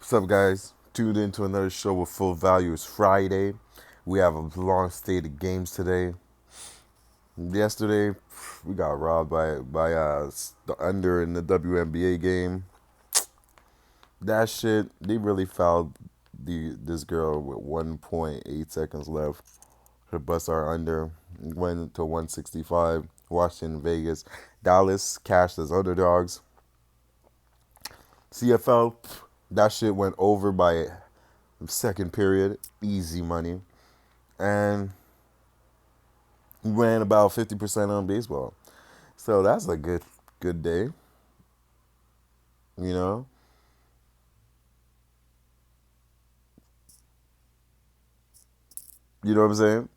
What's up, guys? Tuned into another show with Full Value. It's Friday. We have a long slate of games today. Yesterday, we got robbed by the under in the WNBA game. That shit, they really fouled this girl with 1.8 seconds left to bust our under. Went to 165. Washington, Vegas, Dallas cashed as underdogs. CFL, that shit went over by second period, easy money. And we ran about 50% on baseball. So that's a good day, you know? You know what I'm saying?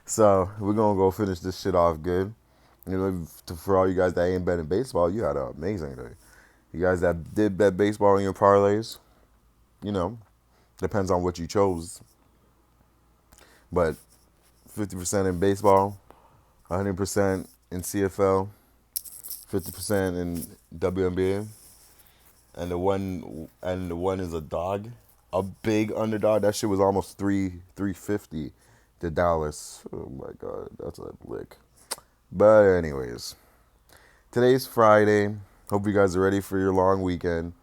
So we're gonna go finish this shit off good. You know, for all you guys that ain't betting baseball, you had an amazing day. You guys that did bet baseball in your parlays, you know, depends on what you chose. But 50% in baseball, 100% in CFL, 50% in WNBA, and the one is a dog, a big underdog. That shit was almost 350 to Dallas. Oh my god, that's a lick. But anyways, today's Friday. Hope you guys are ready for your long weekend,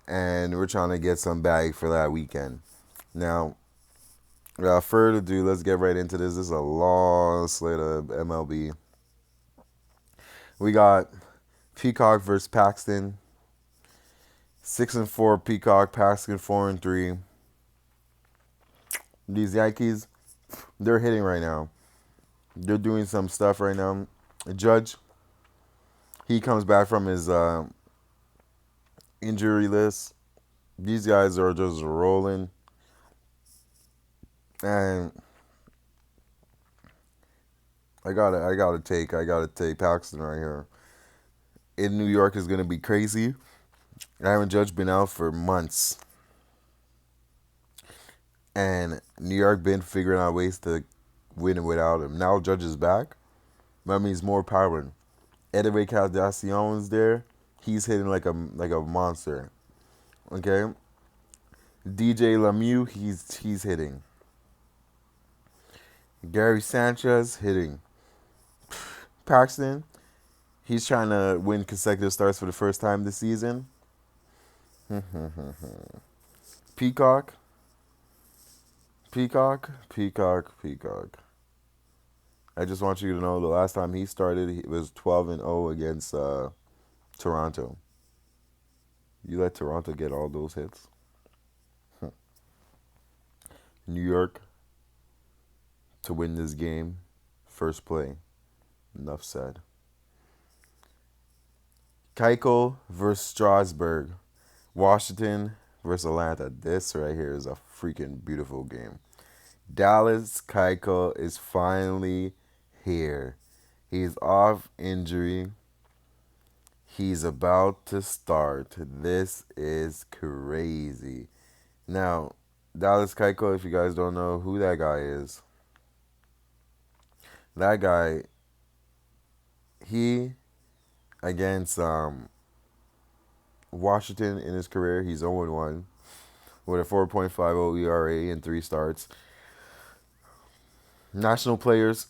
and we're trying to get some bag for that weekend. Now, without further ado, let's get right into this. This is a long slate of MLB. We got Peacock versus Paxton. 6-4 Peacock, Paxton 4-3. These Yankees, they're hitting right now. They're doing some stuff right now. Judge, he comes back from his injury list. These guys are just rolling, and I gotta take Paxton right here. In New York is gonna be crazy. Aaron Judge been out for months, and New York been figuring out ways to win without him. Now Judge is back. That means more power. Edwin Caldacion's there. He's hitting like a monster. Okay. DJ Lemieux, he's hitting. Gary Sanchez hitting. Paxton, he's trying to win consecutive starts for the first time this season. Peacock, Peacock. I just want you to know the last time he started, it was 12-0 against Toronto. You let Toronto get all those hits. New York to win this game, first play. Enough said. Keuchel versus Strasburg. Washington versus Atlanta. This right here is a freaking beautiful game. Dallas Keuchel is finally here. He's off injury. He's about to start. This is crazy. Now, Dallas Keuchel, if you guys don't know who that guy is, that guy, he against Washington in his career, he's 0-1 with a 4.50 ERA in 3 starts. National players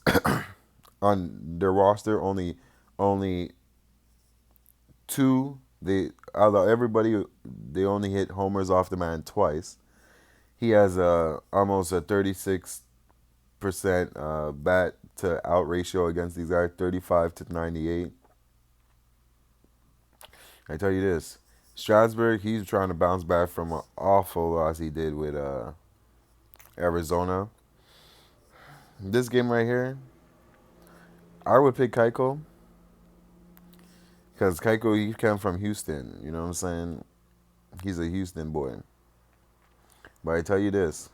on their roster, only two. They Although everybody, they only hit homers off the man twice. He has almost a 36% bat to out ratio against these guys, 35-98. I tell you this, Strasburg, he's trying to bounce back from an awful loss he did with Arizona. This game right here, I would pick Keuchel because Keuchel, he came from Houston. You know what I'm saying? He's a Houston boy. But I tell you this,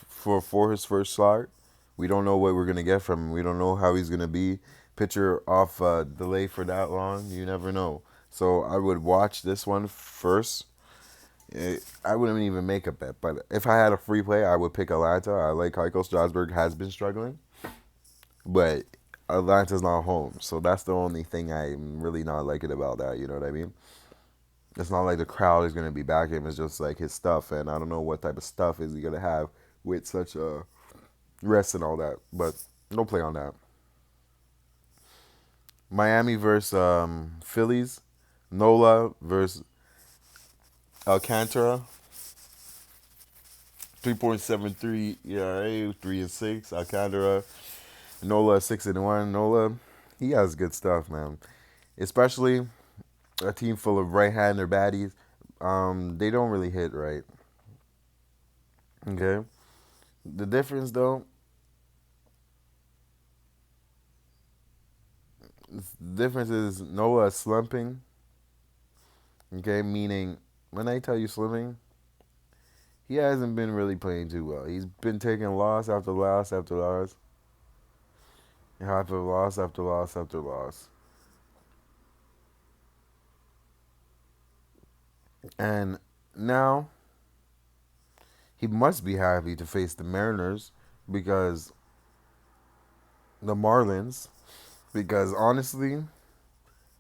for his first start, we don't know what we're gonna get from him. We don't know how he's gonna be. Pitcher off delay for that long, you never know. So I would watch this one first. I wouldn't even make a bet, but if I had a free play, I would pick Atlanta. I like Keuchel. Strasburg has been struggling, but Atlanta's not home, so that's the only thing I'm really not liking about that. You know what I mean? It's not like the crowd is gonna be backing him. It's just like his stuff, and I don't know what type of stuff is he gonna have with such a rest and all that. But no play on that. Miami versus Phillies. Nola versus Alcantara. 3.73 ERA, 3-6. Alcantara. Nola 6-1. Nola, he has good stuff, man. Especially a team full of right-hander baddies. They don't really hit right. Okay. The difference though, the difference is Noah is slumping. Okay, meaning when I tell you slumping, he hasn't been really playing too well. He's been taking loss after loss after loss, after loss after loss after loss, and now he must be happy to face the Mariners because the Marlins. Because honestly,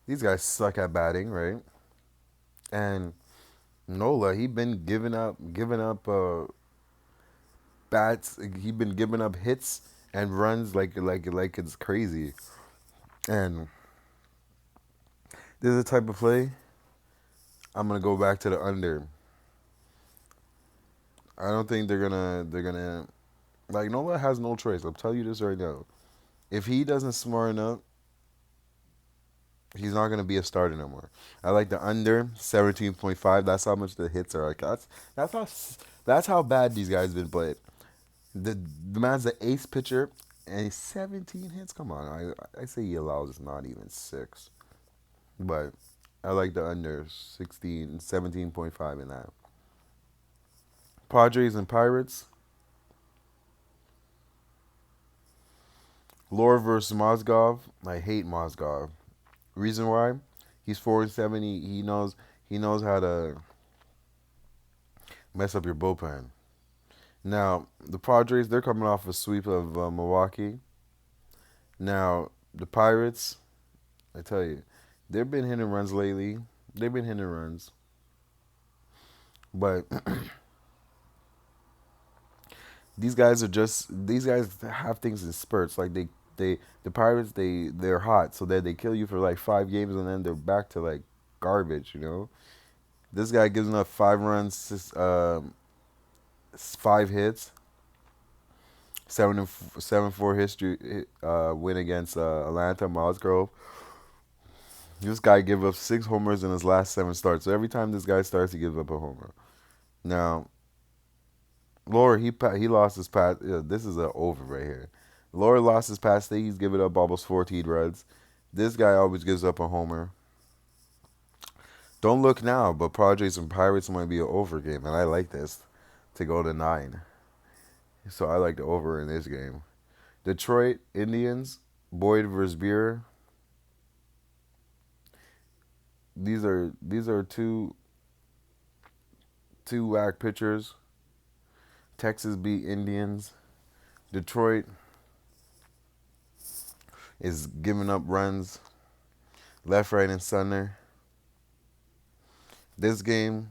these guys suck at batting, right? And Nola, he been giving up bats. He been giving up hits and runs like it's crazy. And this is the type of play I'm gonna go back to the under. I don't think they're gonna like Nola has no choice. I'll tell you this right now. If he doesn't smarten up, he's not gonna be a starter no more. I like the under 17.5. That's how much the hits are. Like that's how that's how bad these guys been played. The the man's the ace pitcher and he's 17 hits. Come on, I say he allows not even six, but I like the under 16, 17.5 in that. Padres and Pirates. Lore versus Mozgov. I hate Mozgov. Reason why? He's 4-7. He knows how to mess up your bullpen. Now the Padres, they're coming off a sweep of Milwaukee. Now the Pirates, I tell you, they've been hitting runs lately. They've been hitting runs, but these guys have things in spurts. Like the Pirates, they're hot, so that they kill you for like 5 games and then they're back to like garbage. You know, this guy gives enough 5 runs, 5 hits, 7-4 history win against Atlanta Musgrove. This guy gave up 6 homers in his last 7 starts. So every time this guy starts, he gives up a homer. Now, Laura, he lost his pass. Yeah, this is a over right here. Laura lost his past day. He's given up almost 14 runs. This guy always gives up a homer. Don't look now, but Padres and Pirates might be an over game, and I like this to go to 9. So I like the over in this game. Detroit Indians, Boyd versus Beer. These are two whack pitchers. Texas beat Indians. Detroit is giving up runs left, right, and center. This game,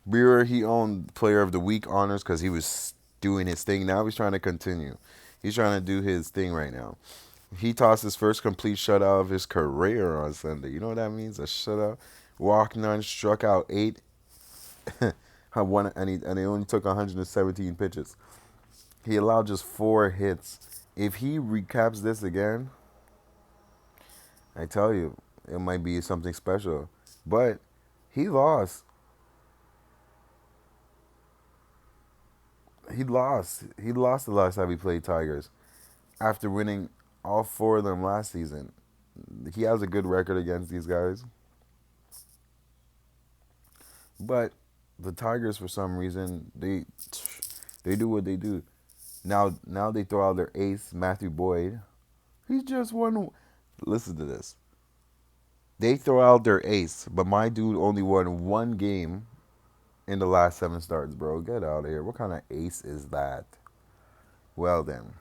Brewer, he owned Player of the Week honors because he was doing his thing. Now he's trying to continue. He's trying to do his thing right now. He tossed his first complete shutout of his career on Sunday. You know what that means? A shutout. Walked none, struck out 8. And he only took 117 pitches. He allowed just 4 hits. If he recaps this again, I tell you, it might be something special. But he lost. He lost. He lost the last time he played Tigers after winning all 4 of them last season. He has a good record against these guys. But the Tigers, for some reason, they do what they do. Now they throw out their ace, Matthew Boyd. He's just won. Listen to this. They throw out their ace, but my dude only won 1 game in the last 7 starts, bro. Get out of here. What kind of ace is that? Well then,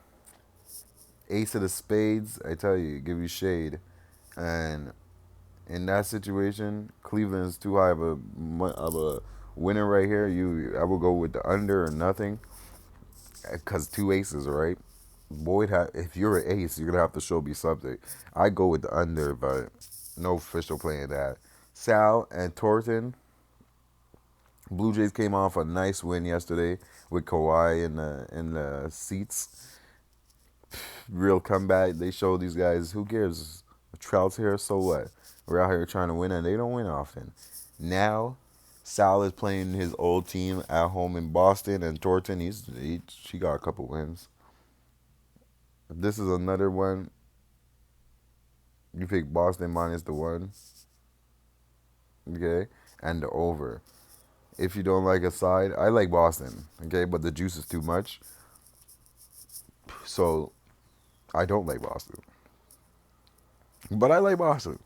ace of the spades. I tell you, give you shade. And in that situation, Cleveland is too high of a winner right here. I will go with the under or nothing, because two aces, right? Boyd, if you're an ace, you're gonna have to show me something. I go with the under, but no official play in that. Sal and Torton. Blue Jays came off a nice win yesterday with Kawhi in the seats. Real comeback. They showed these guys, who cares? Trout's here, so what? We're out here trying to win, and they don't win often. Now, Sal is playing his old team at home in Boston, and Thornton, she got a couple wins. This is another one. You pick Boston minus the one, okay, and the over. If you don't like a side, I like Boston, okay, but the juice is too much, so I don't like Boston. But I like Boston.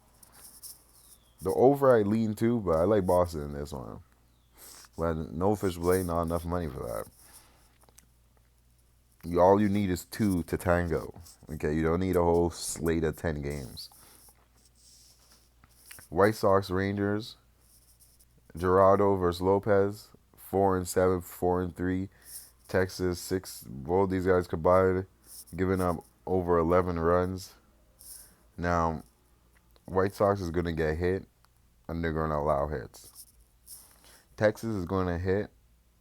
The over I lean to, but I like Boston in this one. But no official play, not enough money for that. All you need is two to tango. Okay, you don't need a whole slate of 10 games. White Sox Rangers, Gerardo versus Lopez, 4-7, 4-3. Texas 6. Both these guys combined, giving up over 11 runs. Now, White Sox is going to get hit, and they're going to allow hits. Texas is going to hit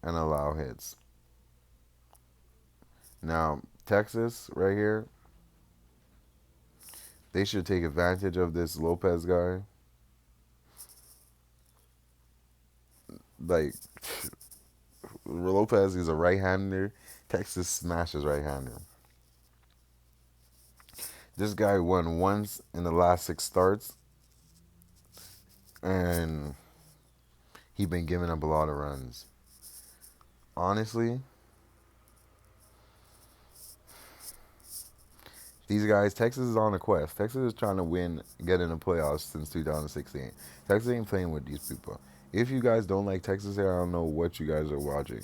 and allow hits. Now, Texas right here, they should take advantage of this Lopez guy. Like, Lopez is a right-hander. Texas smashes right-hander. This guy won once in the last 6 starts, and he been giving up a lot of runs. Honestly, these guys, Texas is on a quest. Texas is trying to win, get in the playoffs since 2016. Texas ain't playing with these people. If you guys don't like Texas here, I don't know what you guys are watching.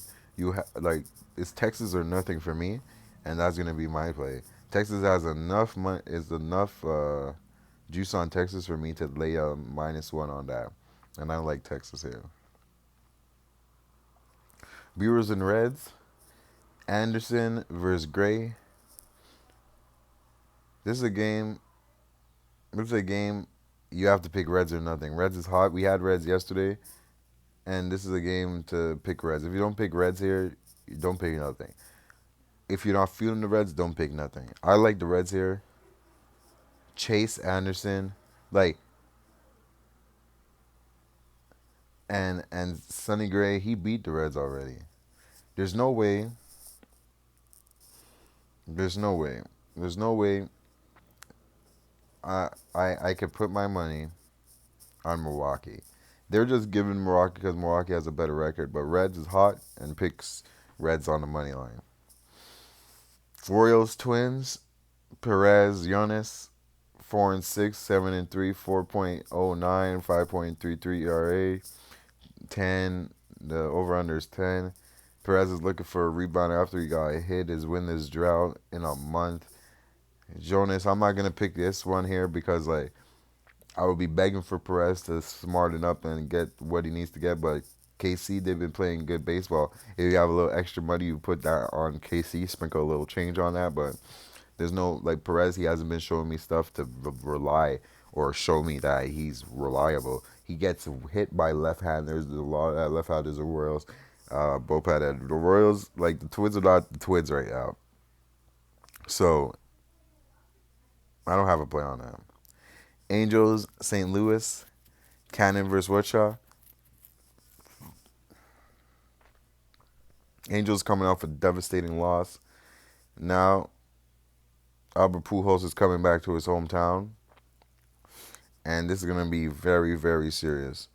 Like, it's Texas or nothing for me, and that's gonna be my play. Texas has enough money, is enough juice on Texas for me to lay a -1 on that, and I like Texas here. Brewers and Reds, Anderson versus Gray. This is a game. This is a game you have to pick Reds or nothing. Reds is hot. We had Reds yesterday, and this is a game to pick Reds. If you don't pick Reds here, you don't pick nothing. If you're not feeling the Reds, don't pick nothing. I like the Reds here. Chase Anderson, like, and Sonny Gray, he beat the Reds already. There's no way. There's no way. There's no way I could put my money on Milwaukee. They're just giving Milwaukee because Milwaukee has a better record, but Reds is hot and picks Reds on the money line. Royals Twins, Perez Yones, 4-6, 7-3, 4.09, 5.33 ERA, 10. The over under is 10. Perez is looking for a rebound after he got hit his winless drought in a month. Jonas, I'm not gonna pick this one here because, like, I would be begging for Perez to smarten up and get what he needs to get, but KC, they've been playing good baseball. If you have a little extra money, you put that on KC, sprinkle a little change on that, but there's no, like, Perez, he hasn't been showing me stuff to rely or show me that he's reliable. He gets hit by left-handers. There's a lot of left-handers are Royals. Both had the Royals, like, the Twins are not the Twins right now. So, I don't have a play on that. Angels, St. Louis, Cannon versus Wichita. Angels coming off a devastating loss. Now, Albert Pujols is coming back to his hometown, and this is going to be very, very serious.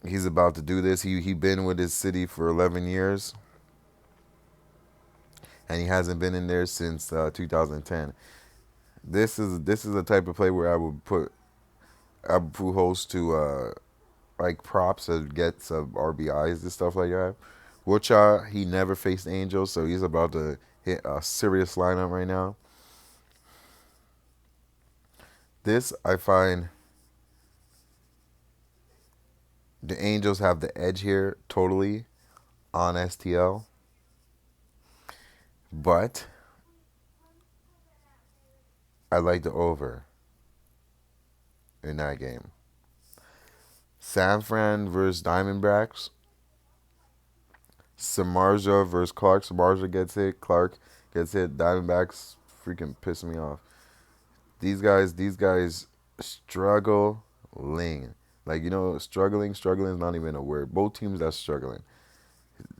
He's about to do this. He been with his city for 11 years, and he hasn't been in there since 2010. This is the type of play where I would put Albert Pujols to like props to get some RBIs and stuff like that. Wocha, he never faced Angels, so he's about to hit a serious lineup right now. This, I find the Angels have the edge here totally on STL, but I like the over in that game. San Fran versus Diamondbacks. Samardzija versus Clark. Samardzija gets hit. Clark gets hit. Diamondbacks freaking piss me off. These guys struggling. Like, struggling is not even a word. Both teams that's struggling.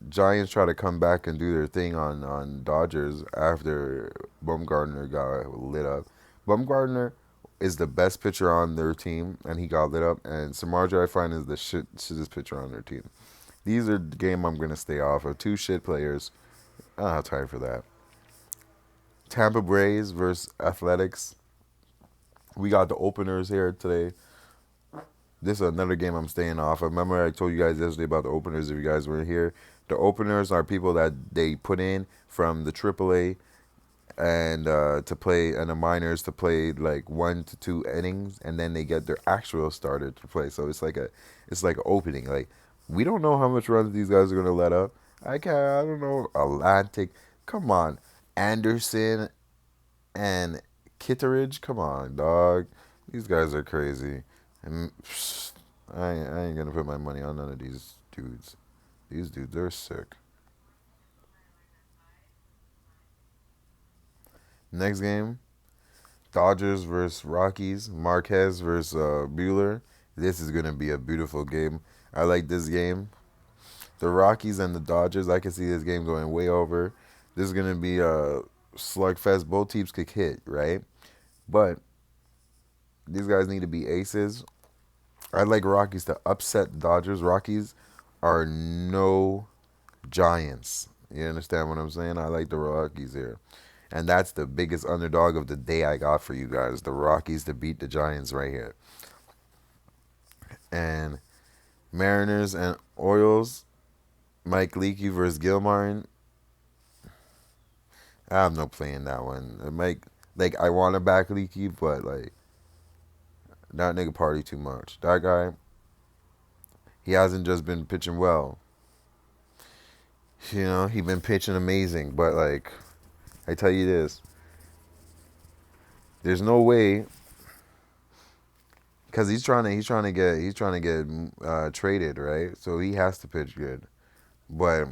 Giants try to come back and do their thing on Dodgers after Bumgarner got lit up. Bumgarner is the best pitcher on their team, and he got lit up. And Samardzija, I find, is the shittest pitcher on their team. These are the game I'm gonna stay off of. Two shit players. I don't have time for that. Tampa Braves versus Athletics. We got the openers here today. This is another game I'm staying off of. Remember I told you guys yesterday about the openers if you guys weren't here. The openers are people that they put in from the AAA and to play, and the minors to play like 1 to 2 innings, and then they get their actual starter to play. So it's like an opening. Like, we don't know how much runs these guys are gonna let up. I don't know. Atlantic, come on, Anderson and Kitteridge, come on, dog. These guys are crazy. And I ain't gonna put my money on none of these dudes. These dudes are sick. Next game, Dodgers versus Rockies. Marquez versus Bueller. This is gonna be a beautiful game. I like this game. The Rockies and the Dodgers. I can see this game going way over. This is gonna be a slugfest. Both teams could hit, right? But these guys need to be aces. I'd like Rockies to upset the Dodgers. Rockies are no Giants. You understand what I'm saying? I like the Rockies here. And that's the biggest underdog of the day I got for you guys. The Rockies to beat the Giants right here. And Mariners and Orioles. Mike Leakey versus Gilmartin. I have no play in that one. I want to back Leakey, but like, that nigga party too much. That guy, he hasn't just been pitching well. He been pitching amazing, but like, I tell you this, there's no way, because he's trying to get traded, right? So he has to pitch good. But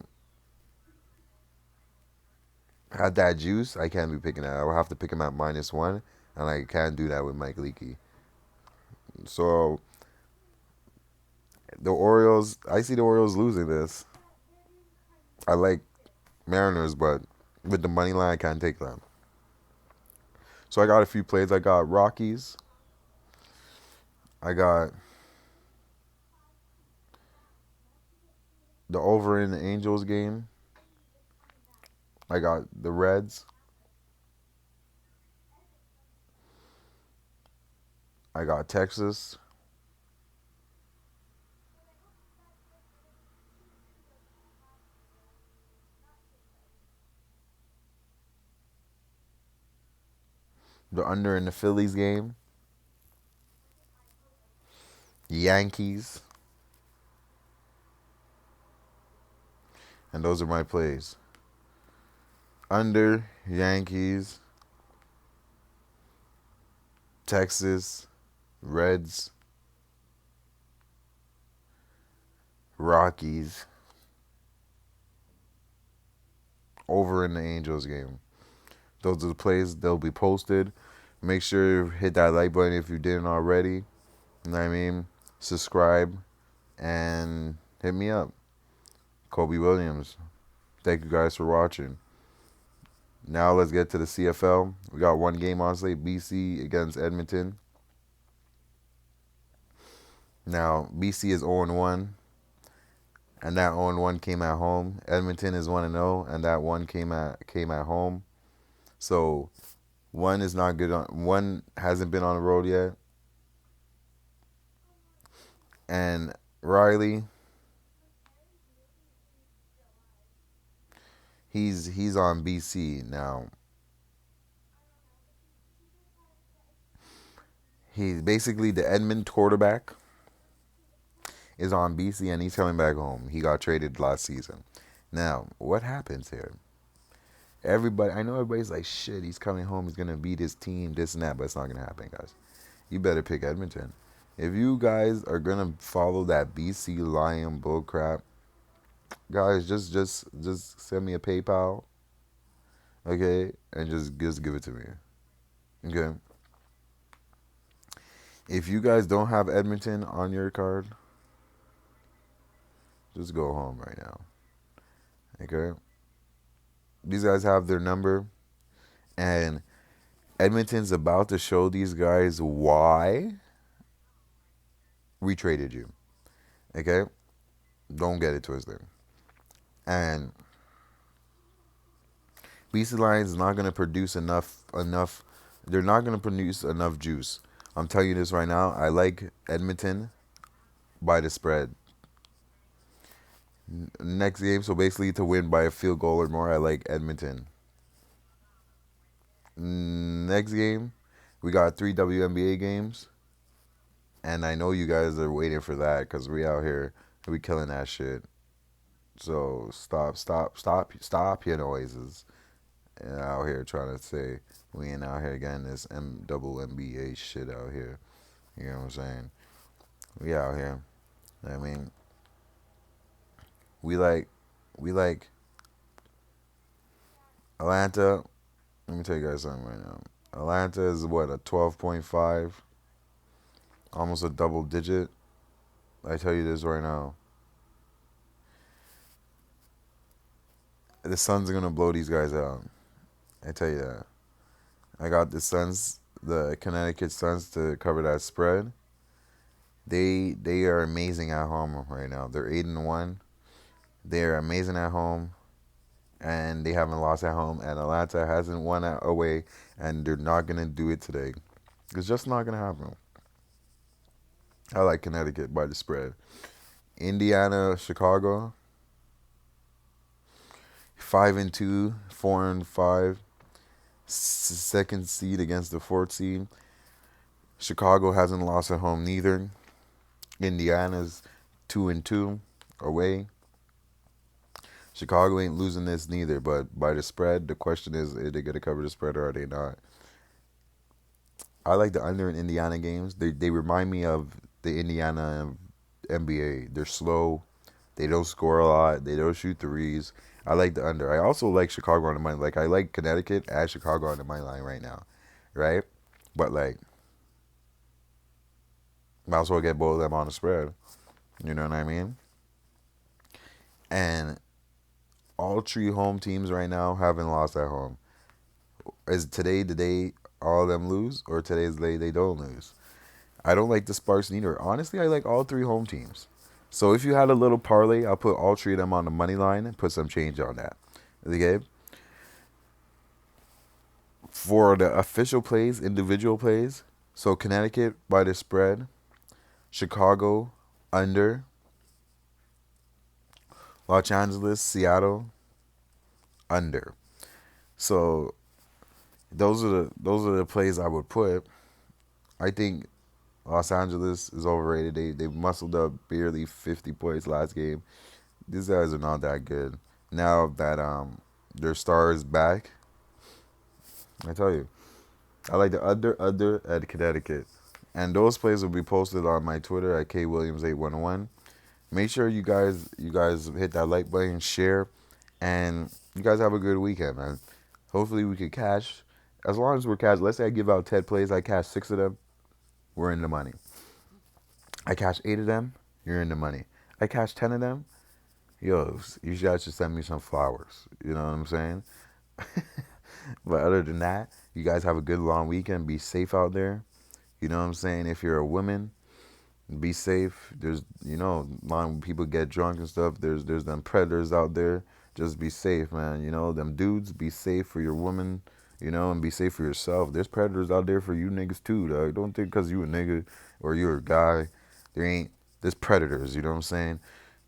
at that juice, I can't be picking that. I will have to pick him at -1, and I can't do that with Mike Leakey. So the Orioles, I see the Orioles losing this. I like Mariners, but with the money line, I can't take them. So I got a few plays. I got Rockies. I got the over in the Angels game. I got the Reds. I got Texas. The under in the Phillies game. Yankees. And those are my plays. Under, Yankees, Texas, Reds, Rockies, over in the Angels game. Those are the plays. They'll be posted. Make sure you hit that like button if you didn't already. You know what I mean? Subscribe and hit me up. Kobe Williams. Thank you guys for watching. Now let's get to the CFL. We got one game on slate, BC against Edmonton. Now, BC is 0-1, and that 0-1 came at home. Edmonton is 1-0, and that one came at home. So one is not good on, one hasn't been on the road yet. And Riley, He's on BC now. He's basically the Edmund quarterback is on BC and he's coming back home. He got traded last season. Now, what happens here? Everybody, I know everybody's like, shit, he's coming home. He's gonna beat his team, this and that, but it's not gonna happen, guys. You better pick Edmonton. If you guys are gonna follow that BC Lion bull crap, guys, just send me a PayPal, okay, and just give it to me, okay. If you guys don't have Edmonton on your card, just go home right now, okay. These guys have their number, and Edmonton's about to show these guys why we traded you, okay. Don't get it twisted. And BC Lions is not going to produce enough. They're not going to produce enough juice. I'm telling you this right now. I like Edmonton by the spread. Next game, so basically to win by a field goal or more, I like Edmonton. Next game, we got 3 WNBA games, and I know you guys are waiting for that because we out here, we killing that shit. So stop your noises. And out here trying to say we ain't out here getting this MBA shit out here. You know what I'm saying? We out here. I mean, we like we like Atlanta. Let me tell you guys something right now. Atlanta is what, a 12.5, almost a double digit. I tell you this right now. The Suns are gonna blow these guys out. I tell you that. I got the Suns, the Connecticut Suns, to cover that spread. They are amazing at home right now. They're 8-1. They're amazing at home, and they haven't lost at home. And Atlanta hasn't won away, and they're not gonna do it today. It's just not gonna happen. I like Connecticut by the spread. Indiana, Chicago, 5-2, 4-5, second seed against the fourth seed. Chicago hasn't lost at home neither. Indiana's 2-2 away. Chicago ain't losing this neither, but by the spread, the question is they going to cover the spread or are they not? I like the under in Indiana games. They remind me of the Indiana NBA. They're slow. They don't score a lot. They don't shoot threes. I like the under. I also like Chicago on the money. Like, I like Connecticut and Chicago on the money line right now, right? But like, might as well get both of them on the spread. You know what I mean? And all 3 home teams right now haven't lost at home. Is today the day all of them lose, or today's the day they don't lose? I don't like the Sparks neither. Honestly, I like all 3 home teams. So if you had a little parlay, I'll put all 3 of them on the money line and put some change on that. Okay? For the official plays, individual plays, so Connecticut by the spread, Chicago under, Los Angeles, Seattle under. So those are the plays I would put. I think Los Angeles is overrated. They muscled up barely 50 points last game. These guys are not that good. Now that their star is back, I tell you, I like the under at Connecticut. And those plays will be posted on my Twitter at kwilliams811. Make sure you guys hit that like button, share, and you guys have a good weekend, man. Hopefully we could cash. As long as we're cash, let's say I give out 10 plays, I cash 6 of them, we're in the money. I cash 8 of them, you're in the money. I cash 10 of them, yo, you guys should send me some flowers. You know what I'm saying? But other than that, you guys have a good long weekend. Be safe out there. You know what I'm saying? If you're a woman, be safe. There's, a lot of people get drunk and stuff. There's them predators out there. Just be safe, man. Them dudes, be safe for your woman, and be safe for yourself. There's predators out there for you niggas too, dog. Don't think because you a nigga or you're a guy, there's predators, you know what I'm saying?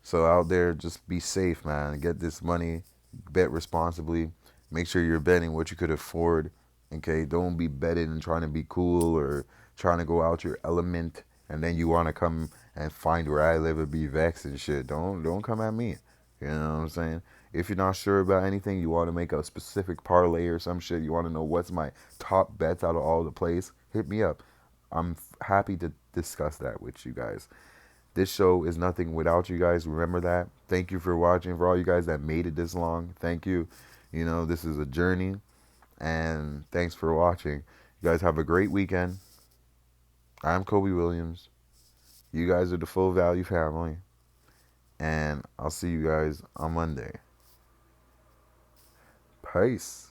So out there, just be safe, man. Get this money. Bet responsibly. Make sure you're betting what you could afford. Okay, don't be betting and trying to be cool or trying to go out your element, and then you want to come and find where I live and be vexed and shit. Don't come at me. You know what I'm saying? If you're not sure about anything, you want to make a specific parlay or some shit. You want to know what's my top bets out of all the plays. Hit me up. I'm happy to discuss that with you guys. This show is nothing without you guys. Remember that. Thank you for watching. For all you guys that made it this long, thank you. You know, this is a journey. And thanks for watching. You guys have a great weekend. I'm Kobe Williams. You guys are the Full Value family. And I'll see you guys on Monday. Peace.